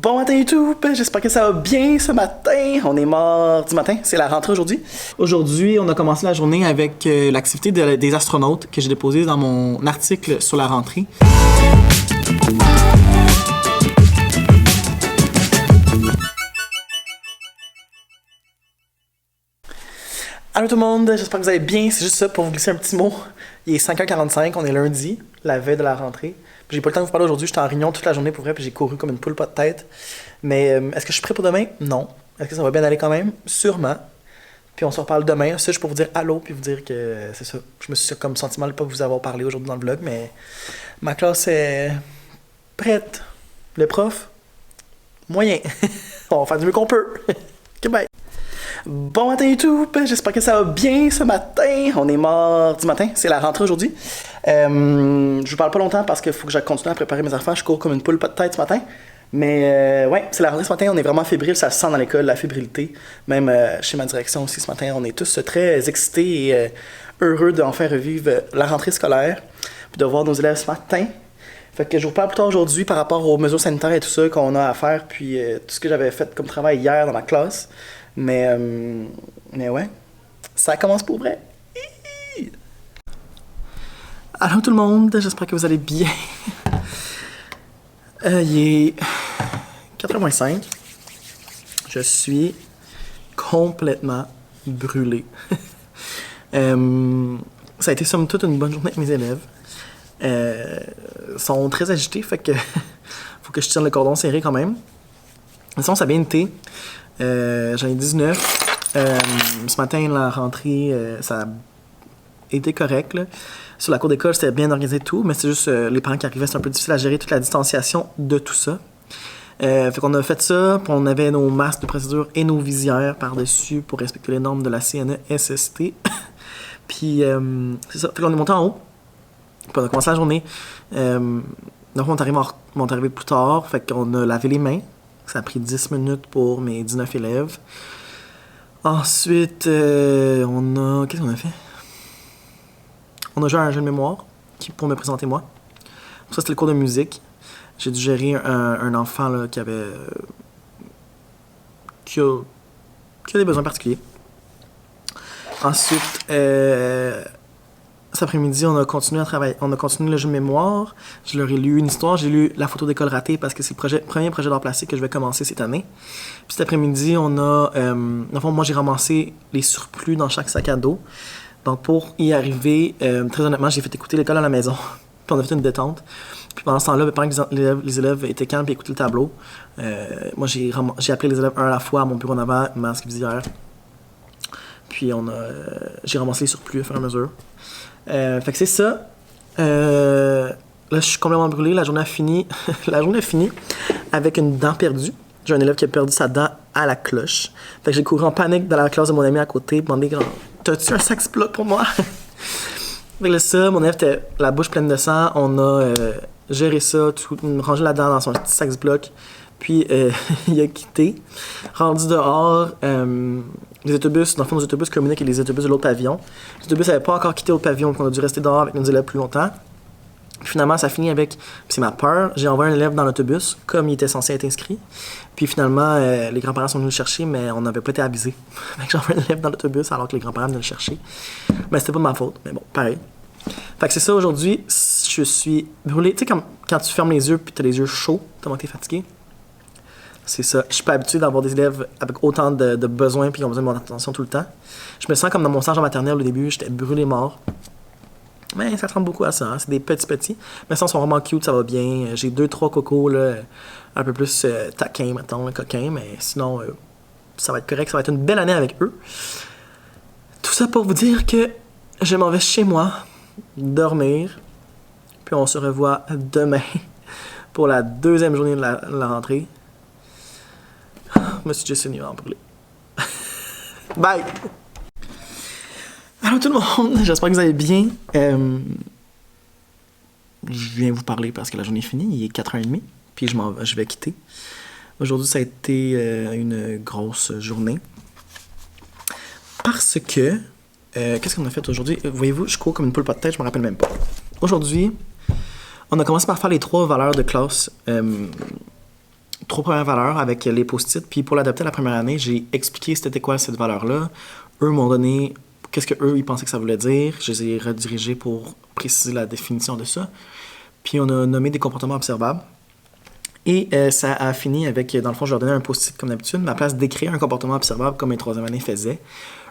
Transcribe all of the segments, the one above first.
Bon matin YouTube, j'espère que ça va bien ce matin. On est mardi matin, c'est la rentrée aujourd'hui. Aujourd'hui, on a commencé la journée avec l'activité des astronautes que j'ai déposée dans mon article sur la rentrée. Allô tout le monde, j'espère que vous allez bien. C'est juste ça pour vous glisser un petit mot. Il est 5h45, on est lundi, la veille de la rentrée. J'ai pas le temps de vous parler aujourd'hui, j'étais en réunion toute la journée pour vrai, puis j'ai couru comme une poule pas de tête. Mais est-ce que je suis prêt pour demain? Non. Est-ce que ça va bien aller quand même? Sûrement. Puis on se reparle demain. Ça, je peux vous dire allô, puis vous dire que c'est ça. Je me suis comme senti mal de pas vous avoir parlé aujourd'hui dans le vlog, mais ma classe est prête. Le prof? Moyen. On va faire du mieux qu'on peut. Ok, bye. Bon matin YouTube, j'espère que ça va bien ce matin. On est mardi matin, c'est la rentrée aujourd'hui. Je vous parle pas longtemps parce qu'il faut que je continue à préparer mes affaires. Je cours comme une poule pas de tête ce matin. Mais ouais, c'est la rentrée ce matin, on est vraiment fébrile, ça se sent dans l'école, la fébrilité. Même chez ma direction aussi ce matin, on est tous très excités et heureux d'enfin revivre la rentrée scolaire. Puis de voir nos élèves ce matin. Fait que je vous parle plus tard aujourd'hui par rapport aux mesures sanitaires et tout ça qu'on a à faire. Puis tout ce que j'avais fait comme travail hier dans ma classe. Mais ouais, ça commence pour vrai. Allô tout le monde, j'espère que vous allez bien. Il est 4h05. Je suis complètement brûlé. Ça a été somme toute une bonne journée avec mes élèves. Ils sont très agités, fait que faut que je tienne le cordon serré quand même. Sinon, ça a bien été. J'en ai 19. Ce matin, la rentrée, ça a été correct. Là. Sur la cour d'école, c'était bien organisé et tout, mais c'est juste les parents qui arrivaient, c'était un peu difficile à gérer toute la distanciation de tout ça. Fait qu'on a fait ça, puis on avait nos masques de procédure et nos visières par-dessus pour respecter les normes de la CNESST. Puis c'est ça, fait qu'on est monté en haut, puis on a commencé la journée. Donc on est arrivé plus tard, fait qu'on a lavé les mains. Ça a pris 10 minutes pour mes 19 élèves. Ensuite, qu'est-ce qu'on a fait? On a joué à un jeu de mémoire pour me présenter moi. Ça, c'était le cours de musique. J'ai dû gérer un enfant là, qui a des besoins particuliers. Ensuite, cet après-midi, on a continué à travailler. On a continué le jeu de mémoire. Je leur ai lu une histoire. J'ai lu La photo d'école ratée parce que c'est le premier projet d'art plastique que je vais commencer cette année. Puis cet après-midi, on a... moi, j'ai ramassé les surplus dans chaque sac à dos. Donc, pour y arriver, très honnêtement, j'ai fait écouter l'école à la maison. Puis on a fait une détente. Puis pendant ce temps-là, pendant que les élèves étaient calmes et écoutaient le tableau, moi, j'ai appelé les élèves un à la fois à mon bureau en avant, masque visière. Puis j'ai ramassé les surplus au fur et à mesure. Fait que c'est ça. Là, je suis complètement brûlé. La journée a fini. La journée a fini avec une dent perdue. J'ai un élève qui a perdu sa dent à la cloche. Fait que j'ai couru en panique dans la classe de mon ami à côté, demandé t'as-tu un sac Ziploc pour moi? Fait que là, ça, mon élève était la bouche pleine de sang. On a géré ça, rangé la dent dans son petit sac Ziploc. Puis il a quitté. Rendu dehors, les autobus, dans le fond, nos autobus communiquent avec les autobus de l'autre pavillon. Les autobus n'avaient pas encore quitté l'autre pavillon, donc on a dû rester dehors avec nos élèves plus longtemps. Puis finalement, ça finit avec, puis c'est ma peur, j'ai envoyé un élève dans l'autobus, comme il était censé être inscrit. Puis finalement, les grands-parents sont venus le chercher, mais on n'avait pas été avisés. Fait que j'ai envoyé un élève dans l'autobus alors que les grands-parents venaient le chercher. Mais c'était pas de ma faute, mais bon, pareil. Fait que c'est ça, aujourd'hui, je suis brûlé. Tu sais, quand tu fermes les yeux puis tu as les yeux chauds, tellement que tu es fatigué. C'est ça. Je suis pas habitué d'avoir des élèves avec autant de besoins puis qui ont besoin de mon attention tout le temps. Je me sens comme dans mon stage en maternelle au début, j'étais brûlé mort. Mais ça ressemble beaucoup à ça, hein? C'est des petits. Mais ça, ils sont vraiment cute, ça va bien. J'ai 2-3 cocos, là, un peu plus taquins, mettons, coquins, mais sinon, ça va être correct, ça va être une belle année avec eux. Tout ça pour vous dire que je m'en vais chez moi, dormir, puis on se revoit demain pour la deuxième journée de la rentrée. Monsieur Jason, il va en brûler. Bye! Allô tout le monde, j'espère que vous allez bien. Je viens vous parler parce que la journée est finie, il est 4h30, puis je vais quitter. Aujourd'hui, ça a été une grosse journée. Parce que, qu'est-ce qu'on a fait aujourd'hui? Voyez-vous, je cours comme une poule pas de tête, je me rappelle même pas. Aujourd'hui, on a commencé par faire les 3 valeurs de classe 3 premières valeurs avec les post-it. Puis pour l'adapter à la première année, j'ai expliqué c'était quoi cette valeur-là. Eux m'ont donné qu'est-ce qu'eux, ils pensaient que ça voulait dire. Je les ai redirigés pour préciser la définition de ça. Puis on a nommé des comportements observables. Et ça a fini avec, dans le fond, je leur donnais un post-it comme d'habitude, mais à la place d'écrire un comportement observable comme les 3e années faisaient,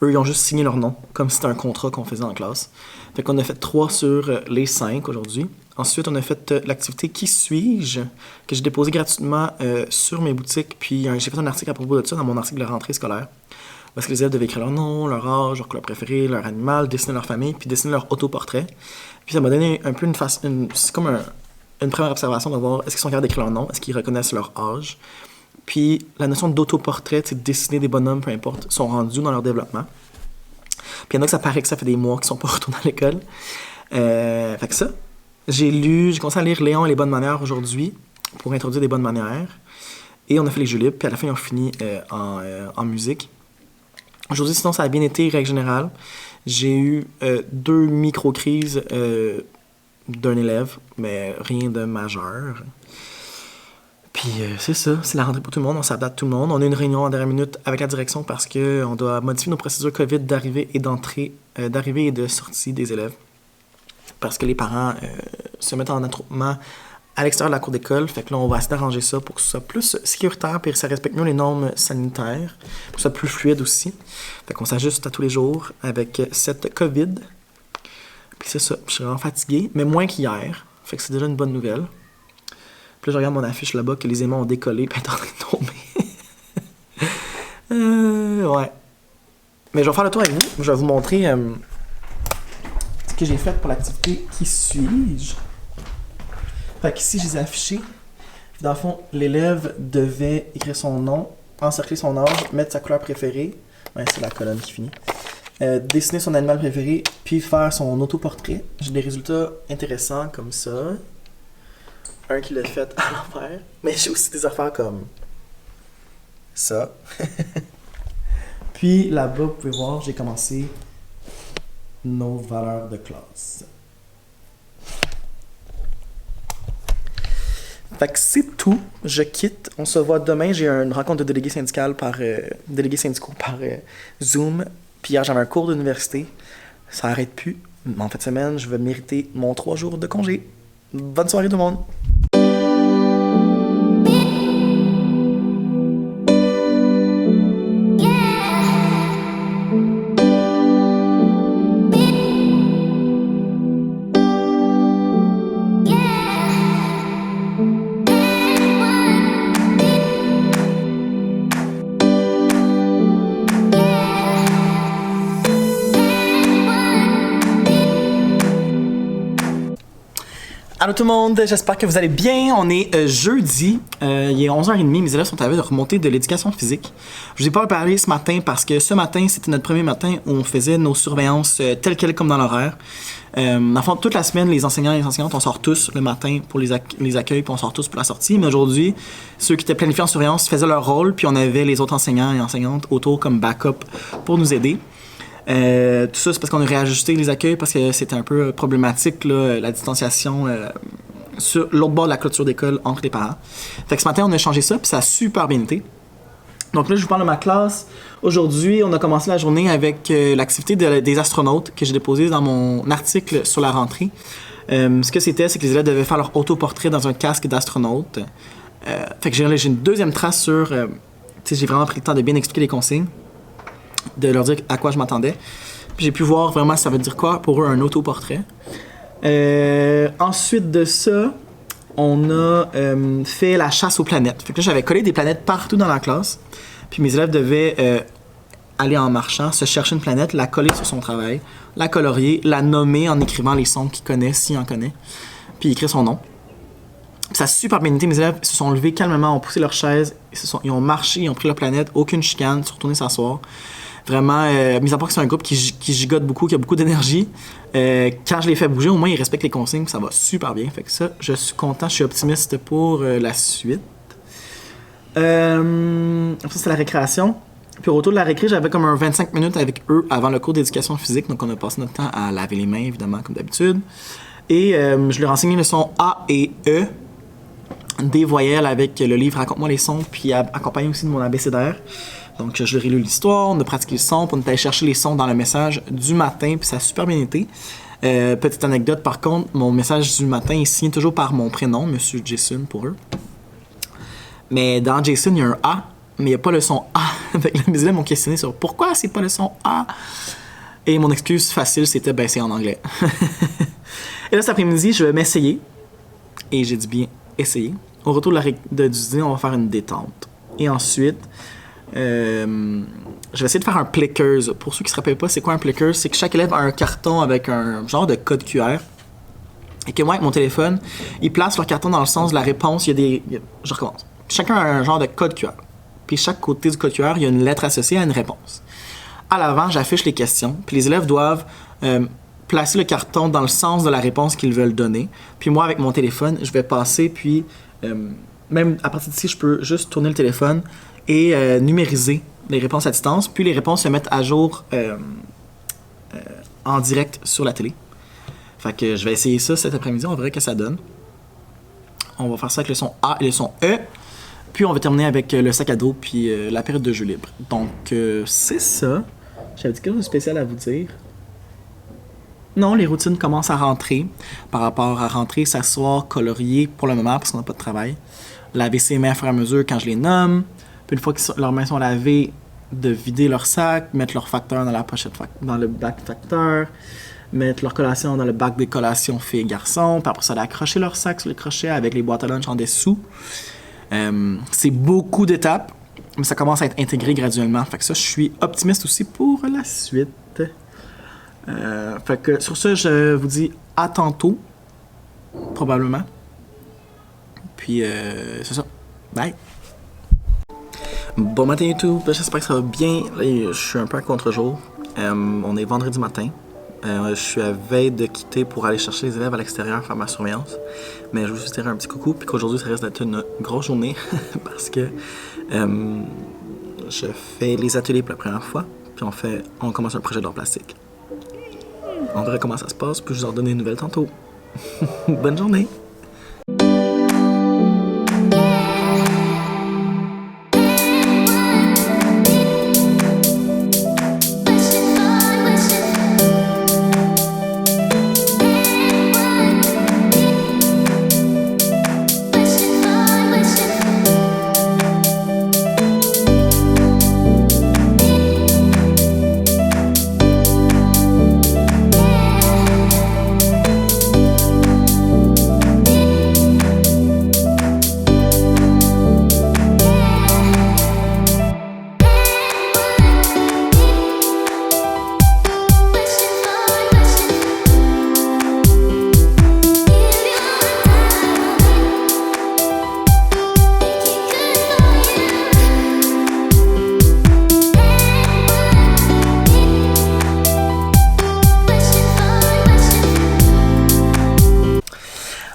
eux, ils ont juste signé leur nom, comme si c'était un contrat qu'on faisait en classe. Fait qu'on a fait 3 sur les 5 aujourd'hui. Ensuite, on a fait l'activité Qui suis-je, que j'ai déposée gratuitement sur mes boutiques. Puis j'ai fait un article à propos de ça dans mon article de rentrée scolaire. Parce que les élèves devaient écrire leur nom, leur âge, leur couleur préférée, leur animal, dessiner leur famille, puis dessiner leur autoportrait. Puis ça m'a donné un peu c'est comme une première observation de voir est-ce qu'ils sont capables d'écrire leur nom, est-ce qu'ils reconnaissent leur âge. Puis la notion d'autoportrait, c'est dessiner des bonhommes, peu importe, sont rendus dans leur développement. Puis il y en a que ça paraît que ça fait des mois qu'ils sont pas retournés à l'école. Fait que ça, j'ai commencé à lire Léon et les bonnes manières aujourd'hui pour introduire des bonnes manières. Et on a fait les jeux libres, puis à la fin, on finit en musique. Aujourd'hui, sinon, ça a bien été, règle générale. J'ai eu 2 micro-crises d'un élève, mais rien de majeur. Puis c'est ça, c'est la rentrée pour tout le monde, on s'adapte tout le monde. On a une réunion en dernière minute avec la direction parce qu'on doit modifier nos procédures COVID d'arrivée et d'entrée, d'arrivée et de sortie des élèves. Parce que les parents se mettent en attroupement à l'extérieur de la cour d'école. Fait que là, on va essayer d'arranger ça pour que ce soit plus sécuritaire et que ça respecte mieux les normes sanitaires. Pour que ce soit plus fluide aussi. Fait qu'on s'ajuste à tous les jours avec cette COVID. Puis c'est ça, je suis vraiment fatigué, mais moins qu'hier. Fait que c'est déjà une bonne nouvelle. Puis là, je regarde mon affiche là-bas que les aimants ont décollé puis est en train de tomber. Ouais. Mais je vais faire le tour avec vous. Je vais vous montrer ce que j'ai fait pour l'activité Qui suis-je? Fait qu'ici, je les ai affichés. Dans le fond, l'élève devait écrire son nom, encercler son âge, mettre sa couleur préférée. Ouais, c'est la colonne qui finit. Dessiner son animal préféré, puis faire son autoportrait. J'ai des résultats intéressants comme ça. Un qui l'a fait à l'envers. Mais j'ai aussi des affaires comme ça. Puis là-bas, vous pouvez voir, j'ai commencé nos valeurs de classe. Fait que c'est tout. Je quitte. On se voit demain. J'ai une rencontre de délégués syndicaux par Zoom. Puis hier, j'avais un cours d'université. Ça arrête plus. En fin de semaine, je vais mériter mon 3 jours de congé. Bonne soirée tout le monde. Allô tout le monde, j'espère que vous allez bien. On est jeudi, il est 11h30, mes élèves sont à la veille de remonter de l'éducation physique. Je vous ai pas parlé ce matin parce que ce matin, c'était notre premier matin où on faisait nos surveillances telles quelles comme dans l'horaire. En fait, toute la semaine, les enseignants et les enseignantes, on sort tous le matin pour les accueils, puis on sort tous pour la sortie. Mais aujourd'hui, ceux qui étaient planifiés en surveillance faisaient leur rôle, puis on avait les autres enseignants et enseignantes autour comme backup pour nous aider. Tout ça, c'est parce qu'on a réajusté les accueils parce que c'était un peu problématique, là, la distanciation sur l'autre bord de la clôture d'école entre les parents. Fait que ce matin, on a changé ça, puis ça a super bien été. Donc là, je vous parle de ma classe. Aujourd'hui, on a commencé la journée avec l'activité des astronautes que j'ai déposée dans mon article sur la rentrée. Ce que c'était, c'est que les élèves devaient faire leur autoportrait dans un casque d'astronaute. Fait que j'ai une deuxième trace sur... j'ai vraiment pris le temps de bien expliquer les consignes, de leur dire à quoi je m'attendais. Puis j'ai pu voir vraiment ça veut dire quoi pour eux un autoportrait. Ensuite de ça, on a fait la chasse aux planètes. Fait que là, j'avais collé des planètes partout dans la classe. Puis mes élèves devaient aller en marchant, se chercher une planète, la coller sur son travail, la colorier, la nommer en écrivant les sons qu'ils connaissent, s'ils en connaissent, puis écrire son nom. Puis ça a super bien été. Mes élèves se sont levés calmement, ont poussé leur chaise, ils ont marché, ils ont pris leur planète, aucune chicane, ils sont retournés s'asseoir. Vraiment, mis à part que c'est un groupe qui gigote beaucoup, qui a beaucoup d'énergie, quand je les fais bouger, au moins ils respectent les consignes, ça va super bien. Fait que ça, je suis content, je suis optimiste pour la suite. Ça, c'est la récréation. Puis au retour de la récré, j'avais comme un 25 minutes avec eux avant le cours d'éducation physique, donc on a passé notre temps à laver les mains, évidemment, comme d'habitude. Et je leur ai enseigné les sons A et E. des voyelles avec le livre Raconte-moi les sons, puis accompagné aussi de mon abécédaire. Donc, je leur ai lu l'histoire, on a pratiqué le son, puis on est allé chercher les sons dans le message du matin, puis ça a super bien été. Petite anecdote, par contre, mon message du matin est signé toujours par mon prénom, Monsieur Jason pour eux. Mais dans Jason, il y a un A, mais il n'y a pas le son A. Mes élèves m'ont questionné sur pourquoi c'est pas le son A. Et mon excuse facile, c'était ben c'est en anglais. Et là, cet après-midi, je vais m'essayer. Et j'ai dit bien essayer. Au retour du dîner, on va faire une détente. Et ensuite, je vais essayer de faire un Plickers. Pour ceux qui ne se rappellent pas, c'est quoi un Plickers? C'est que chaque élève a un carton avec un genre de code QR. Et que moi, avec mon téléphone, ils placent leur carton dans le sens de la réponse. Je recommence. Chacun a un genre de code QR. Puis chaque côté du code QR, il y a une lettre associée à une réponse. À l'avant, j'affiche les questions. Puis les élèves doivent placer le carton dans le sens de la réponse qu'ils veulent donner. Puis moi, avec mon téléphone, je vais passer, puis même à partir d'ici, je peux juste tourner le téléphone et numériser les réponses à distance. Puis les réponses se mettent à jour en direct sur la télé. Fait que je vais essayer ça cet après-midi, on verra ce que ça donne. On va faire ça avec le son A et le son E. Puis on va terminer avec le sac à dos puis la période de jeu libre. Donc c'est ça. J'avais quelque chose de spécial à vous dire. Non, les routines commencent à rentrer. Par rapport à rentrer, s'asseoir, colorier pour le moment parce qu'on n'a pas de travail. Laver ses mains à fur et à mesure quand je les nomme. Puis une fois que leurs mains sont lavées, de vider leur sac, mettre leur facteur dans la pochette dans le bac facteur, mettre leur collation dans le bac des collations filles et garçons, puis après ça, accrocher leur sac sur les crochets avec les boîtes à lunch en dessous. C'est beaucoup d'étapes, mais ça commence à être intégré graduellement. Fait que ça, je suis optimiste aussi pour la suite. Fait que sur ça, je vous dis à tantôt, probablement. Puis c'est ça. Bye! Bon matin YouTube, j'espère que ça va bien. Là, je suis un peu à contre-jour. On est vendredi matin. Je suis à veille de quitter pour aller chercher les élèves à l'extérieur, faire ma surveillance. Mais je veux juste dire un petit coucou, puis qu'aujourd'hui, ça risque d'être une grosse journée parce que je fais les ateliers pour la première fois, puis on commence un projet d'art plastique. On verra comment ça se passe, puis je vous en donne des nouvelles tantôt. Bonne journée!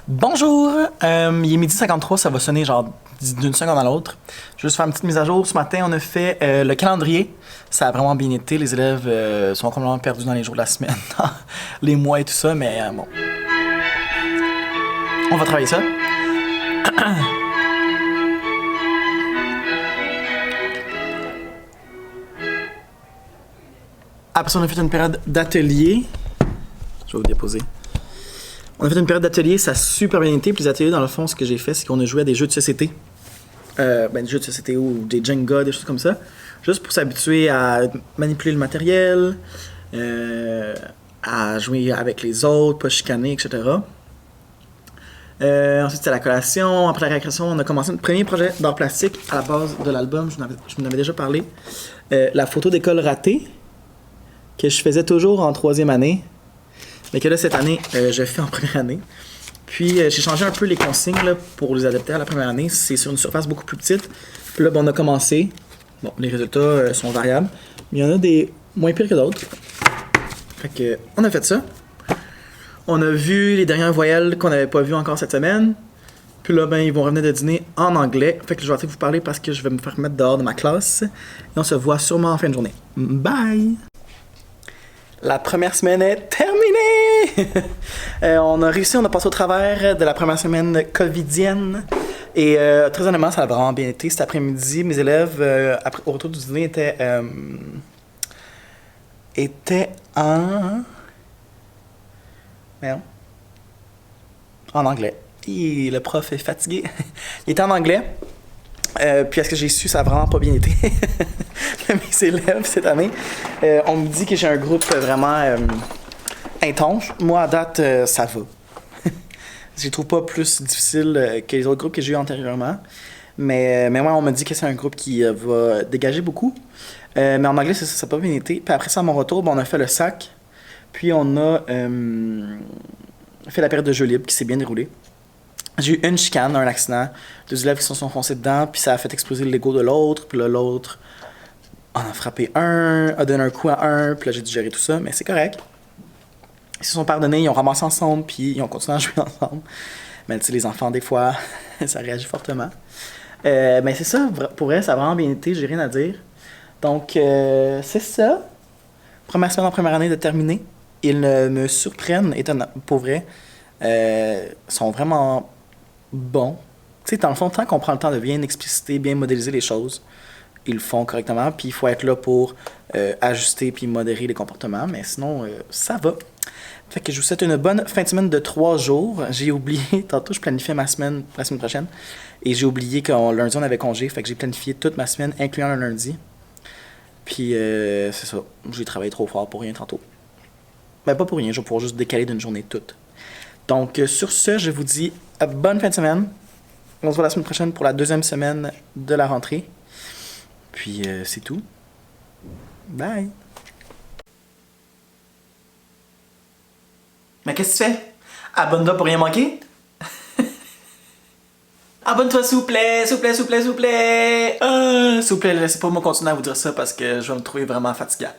Bonjour! Il est 12h53, ça va sonner genre d'une seconde à l'autre. Je vais juste faire une petite mise à jour. Ce matin, on a fait le calendrier. Ça a vraiment bien été. Les élèves sont complètement perdus dans les jours de la semaine, dans les mois et tout ça, mais bon. On va travailler ça. Après ça, on a fait une période d'atelier. Je vais vous déposer. On a fait une période d'atelier, ça a super bien été. Puis les ateliers, dans le fond, ce que j'ai fait, c'est qu'on a joué à des jeux de société. Des jeux de société ou des Jenga, des choses comme ça. Juste pour s'habituer à manipuler le matériel, à jouer avec les autres, pas chicaner, etc. Ensuite, c'était la collation. Après la récréation, on a commencé notre premier projet d'art plastique à la base de l'album. Je vous en avais déjà parlé. La photo d'école ratée, que je faisais toujours en 3e année. Mais que là, cette année, je fais en première année. Puis, j'ai changé un peu les consignes là, pour les adapter à la première année. C'est sur une surface beaucoup plus petite. Puis là, on a commencé. Bon, les résultats sont variables. Mais il y en a des moins pires que d'autres. Fait que, on a fait ça. On a vu les dernières voyelles qu'on n'avait pas vues encore cette semaine. Puis là, ils vont revenir de dîner en anglais. Fait que je vais arrêter de vous parler parce que je vais me faire mettre dehors de ma classe. Et on se voit sûrement en fin de journée. Bye! La première semaine est terminée! On a réussi, on a passé au travers de la première semaine covidienne. Et très honnêtement, ça a vraiment bien été. Cet après-midi, mes élèves, au retour du dîner, étaient en... Merde. En anglais. Et le prof est fatigué. Il était en anglais. Puis, à ce que j'ai su, ça a vraiment pas bien été. Mes élèves, cette année, on me dit que j'ai un groupe vraiment intense. Moi, à date, ça va. Je les trouve pas plus difficile que les autres groupes que j'ai eu antérieurement. Mais moi, on me dit que c'est un groupe qui va dégager beaucoup. Mais en anglais, ça n'a pas bien été. Puis après ça, à mon retour, on a fait le sac. Puis on a fait la période de jeu libre qui s'est bien déroulée. J'ai eu une chicane, un accident. 2 élèves qui se sont foncés dedans, puis ça a fait exploser le Lego de l'autre. Puis là, l'autre en a frappé un, a donné un coup à un. Puis là, j'ai dû gérer tout ça, mais c'est correct. Ils se sont pardonnés, ils ont ramassé ensemble, puis ils ont continué à jouer ensemble. Mais tu sais, les enfants, des fois, ça réagit fortement. Mais c'est ça, pour vrai, ça a vraiment bien été, j'ai rien à dire. Donc, c'est ça. Première semaine en première année de terminer. Ils me surprennent, étonnant, pour vrai. Sont vraiment bons. Tu sais, dans le fond, tant qu'on prend le temps de bien expliciter, bien modéliser les choses, ils le font correctement. Puis il faut être là pour ajuster puis modérer les comportements. Mais sinon, ça va. Fait que je vous souhaite une bonne fin de semaine de 3 jours. J'ai oublié, tantôt je planifiais ma semaine pour la semaine prochaine. Et j'ai oublié qu'en lundi on avait congé. Fait que j'ai planifié toute ma semaine, incluant le lundi. Puis c'est ça. J'ai travaillé trop fort pour rien tantôt. Ben pas pour rien, je vais pouvoir juste décaler d'une journée toute. Donc sur ce, je vous dis bonne fin de semaine. On se voit la semaine prochaine pour la 2e semaine de la rentrée. Puis c'est tout. Bye! Mais qu'est-ce que tu fais? Abonne-toi pour rien manquer? Abonne-toi s'il vous plaît, s'il vous plaît, s'il vous plaît, s'il vous plaît! S'il vous plaît, laissez pas moi continuer à vous dire ça parce que je vais me trouver vraiment fatigant.